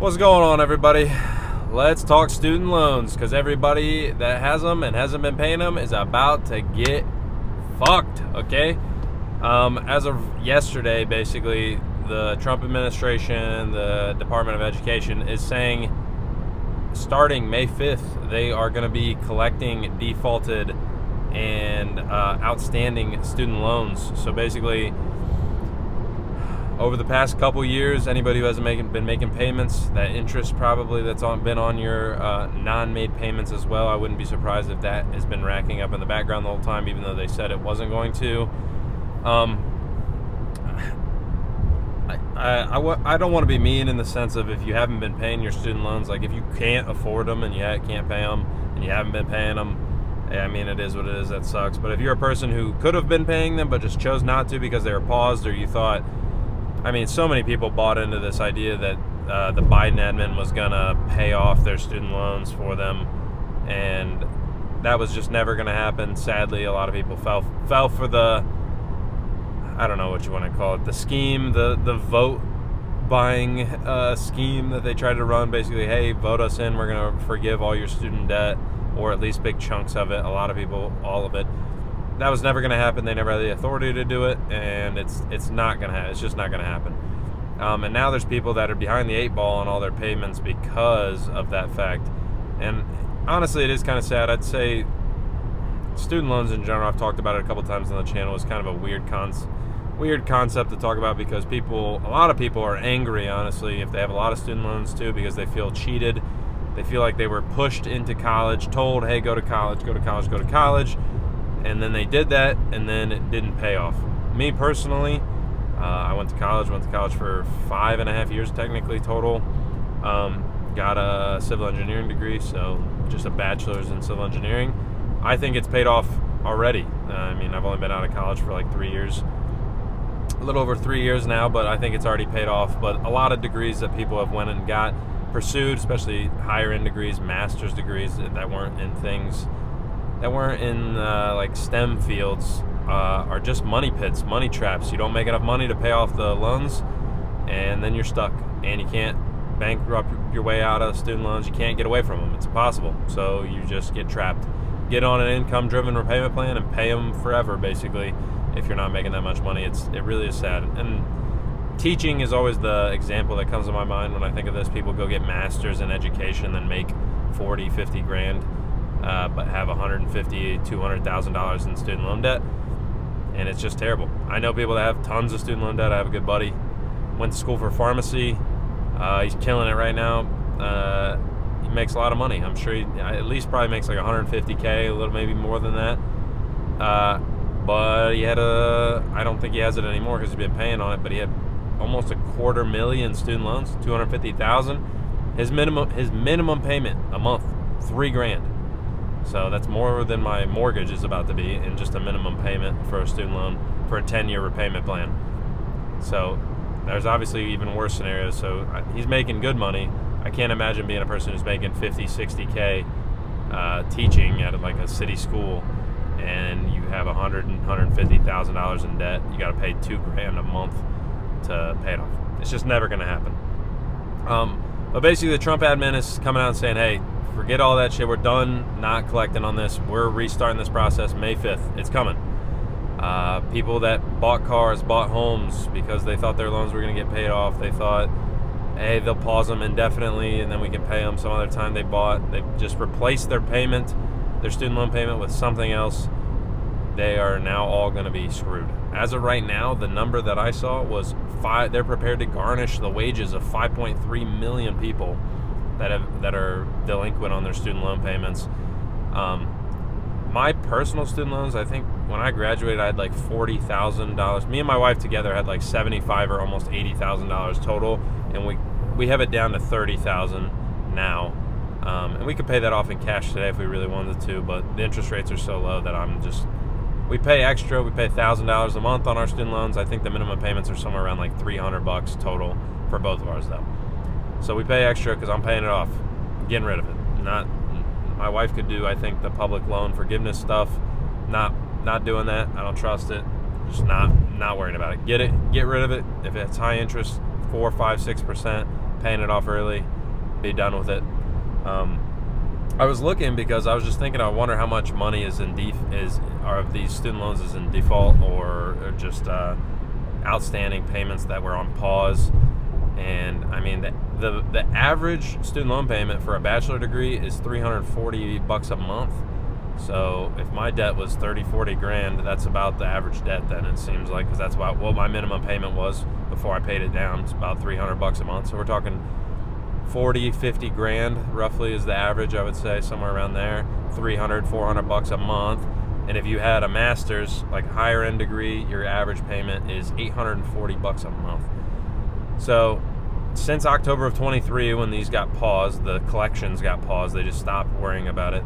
What's going on, everybody? Let's talk student loans, because everybody that has them and hasn't been paying them is about to get fucked, okay? As of yesterday, basically, the Trump administration, the Department of Education, is saying starting May 5th, they are going to be collecting defaulted and outstanding student loans. So basically, over the past couple years, anybody who hasn't been making payments, that interest probably that's been on your non-made payments as well, I wouldn't be surprised if that has been racking up in the background the whole time, even though they said it wasn't going to. I don't want to be mean in the sense of if you haven't been paying your student loans, like if you can't afford them and you can't pay them and you haven't been paying them, I mean, it is what it is. That sucks. But if you're a person who could have been paying them but just chose not to because they were paused, or you thought, I mean, so many people bought into this idea that the Biden admin was going to pay off their student loans for them, and that was just never going to happen. Sadly, a lot of people fell for the, I don't know what you want to call it, the scheme, the vote buying scheme that they tried to run. Basically, hey, vote us in, we're going to forgive all your student debt, or at least big chunks of it. A lot of people, all of it. That was never going to happen. They never had the authority to do it, and it's not going to happen. It's just not going to happen. And now there's people that are behind the 8 ball on all their payments because of that fact. And honestly, it is kind of sad. I'd say student loans in general, I've talked about it a couple times on the channel, is kind of a weird concept to talk about, because a lot of people are angry, honestly, if they have a lot of student loans too, because they feel cheated. They feel like they were pushed into college, told, hey, go to college, go to college, go to college. And then they did that, and then it didn't pay off. Me personally, I went to college for 5.5 years technically total. Got a civil engineering degree, so just a bachelor's in civil engineering. I think it's paid off already. I mean, I've only been out of college for like 3 years, a little over 3 years now, but I think it's already paid off. But a lot of degrees that people have went and got pursued, especially higher end degrees, master's degrees that weren't in things that weren't in like STEM fields, are just money pits, money traps. You don't make enough money to pay off the loans, and then you're stuck, and you can't bankrupt your way out of student loans. You can't get away from them. It's impossible. So you just get trapped. Get on an income-driven repayment plan and pay them forever, basically, if you're not making that much money. It really is sad. And teaching is always the example that comes to my mind when I think of this. People go get masters in education, then make 40, 50 grand. But have $150,000, $200,000 in student loan debt, and it's just terrible. I know people that have tons of student loan debt. I have a good buddy, went to school for pharmacy. He's killing it right now. He makes a lot of money. I'm sure he at least probably makes like $150K, a little maybe more than that. But I don't think he has it anymore because he's been paying on it. But he had almost $250,000 student loans, $250,000. His minimum payment a month, $3,000. So that's more than my mortgage is about to be in just a minimum payment for a student loan for a 10-year repayment plan. So there's obviously even worse scenarios. So he's making good money. I can't imagine being a person who's making 50, 60K teaching at like a city school, and you have $150,000 in debt. You got to pay $2,000 a month to pay it off. It's just never going to happen. But basically, the Trump admin is coming out and saying, hey, forget all that shit. We're done not collecting on this. We're restarting this process May 5th. It's coming. People that bought cars, bought homes because they thought their loans were going to get paid off. They thought, hey, they'll pause them indefinitely and then we can pay them some other time. They just replaced their payment, their student loan payment, with something else. They are now all going to be screwed. As of right now, the number that I saw was they're prepared to garnish the wages of 5.3 million people that are delinquent on their student loan payments. My personal student loans, I think when I graduated, I had like $40,000. Me and my wife together had like $75,000 or almost $80,000 total, and we have it down to $30,000 now. And we could pay that off in cash today if we really wanted to, but the interest rates are so low that we pay extra. We pay $1,000 a month on our student loans. I think the minimum payments are somewhere around like $300 total for both of ours, though. So we pay extra because I'm paying it off, getting rid of it. My wife could do, I think, the public loan forgiveness stuff. Not doing that. I don't trust it. Just not worrying about it. Get rid of it. If it's high interest, 4, 5, 6%, paying it off early, be done with it. I was looking because I was just thinking, I wonder how much money is in of these student loans is in default, or just outstanding payments that were on pause. And I mean, the average student loan payment for a bachelor degree is $340 a month. So if my debt was 40 grand, that's about the average debt then, it seems like, because that's about what my minimum payment was before I paid it down. It's about $300 a month. So we're talking 50 grand roughly is the average, I would say, somewhere around there. $400 a month. And if you had a master's, like higher end degree, your average payment is $840 a month. So since October of 23, when these got paused, the collections got paused, they just stopped worrying about it.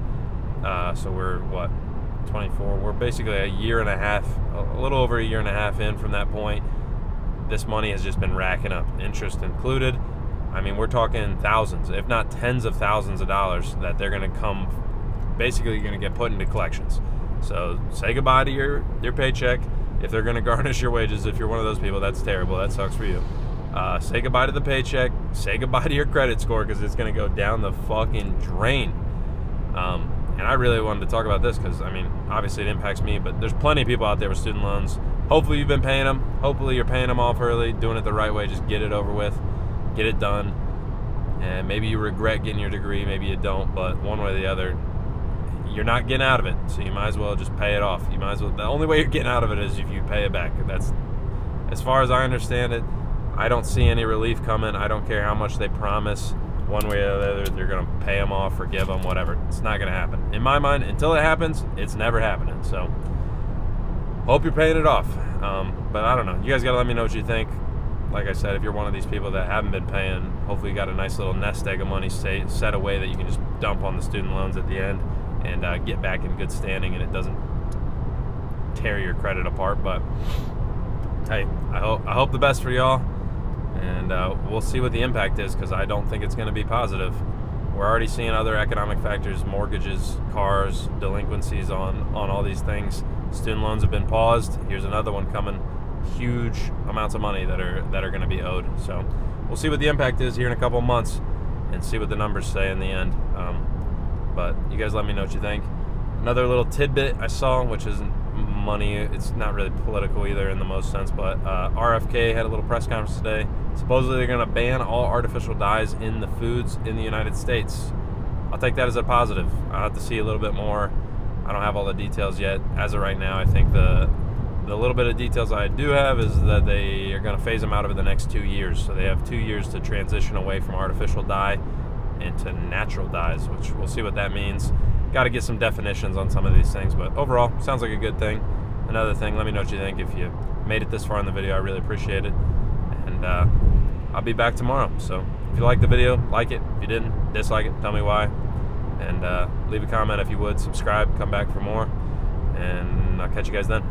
So we're 24, we're basically a little over a year and a half in from that point. This money has just been racking up, interest included. I mean, we're talking thousands, if not tens of thousands of dollars that they're going to get put into collections. So say goodbye to your paycheck. If they're going to garnish your wages, if you're one of those people, that's terrible. That sucks for you. Say goodbye to the paycheck. Say goodbye to your credit score, because it's going to go down the fucking drain. And I really wanted to talk about this because, I mean, obviously it impacts me, but there's plenty of people out there with student loans. Hopefully you've been paying them. Hopefully you're paying them off early, doing it the right way. Just get it over with. Get it done. And maybe you regret getting your degree, maybe you don't, but one way or the other, you're not getting out of it. So you might as well just pay it off. The only way you're getting out of it is if you pay it back. That's, as far as I understand it, I don't see any relief coming. I don't care how much they promise. One way or the other, they're going to pay them off, forgive them, whatever. It's not going to happen. In my mind, until it happens, it's never happening. So, hope you're paying it off. But I don't know. You guys got to let me know what you think. Like I said, if you're one of these people that haven't been paying, hopefully you got a nice little nest egg of money set away that you can just dump on the student loans at the end and get back in good standing, and it doesn't tear your credit apart. But, hey, I hope the best for y'all. And we'll see what the impact is, because I don't think it's going to be positive. We're already seeing other economic factors, mortgages, cars, delinquencies on all these things. Student loans have been paused. Here's another one coming. Huge amounts of money that are going to be owed. So we'll see what the impact is here in a couple of months and see what the numbers say in the end. But you guys let me know what you think. Another little tidbit I saw, which isn't money, it's not really political either in the most sense, but RFK had a little press conference today. Supposedly they're going to ban all artificial dyes in the foods in the United States. I'll take that as a positive. I'll have to see a little bit more. I don't have all the details yet. As of right now, I think the little bit of details I do have is that they are going to phase them out over the next 2 years. So they have 2 years to transition away from artificial dye into natural dyes, which we'll see what that means. Got to get some definitions on some of these things, but overall, sounds like a good thing. Another thing, let me know what you think. If you made it this far in the video, I really appreciate it. And I'll be back tomorrow. So if you liked the video, like it. If you didn't, dislike it, tell me why. And leave a comment if you would. Subscribe, come back for more. And I'll catch you guys then.